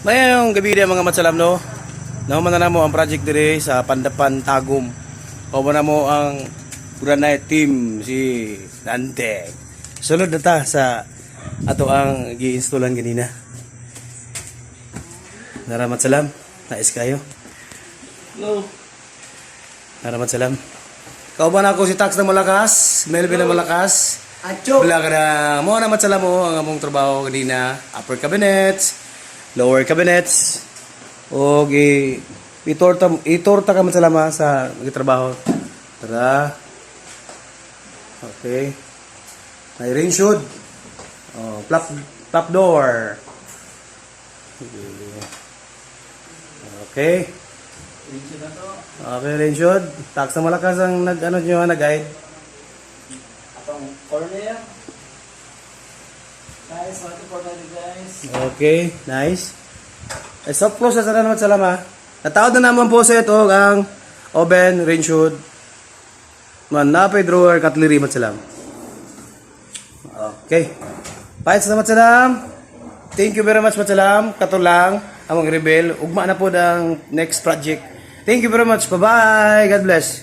Mayroong gabi din mga matsalam no. Nahuman na mo ang project dire sa Pandapan Tagum. Human na mo ang granite team si Dante. Sulod na ta sa ato ang gi-installan ganina. Nara matsalam, nais kayo. Hello. Nara matsalam. Kauban ako si Tax na Malakas, Melvin na Malakas. Acho. Wala ka na mo na matsalam mo ang among trabaho ganina, upper cabinets, lower cabinets, o itorta ka man salama sa trabaho. Tara. Okay. May rain shoot. Oh, flap door. Okay. Okay, rain shoot. Tax na Malakas ang nag-guide. Atong corner. Guys, what important guys. Okay, nice. Soft close na naman salama. Nataod na naman po sa ito ang oven, rain shoot, napay drawer, cutlery, matsalam. Okay. Pahit sa matsalam. Thank you very much matsalam. Katulang among rebel. Ugma na po ng next project. Thank you very much. Bye-bye. God bless.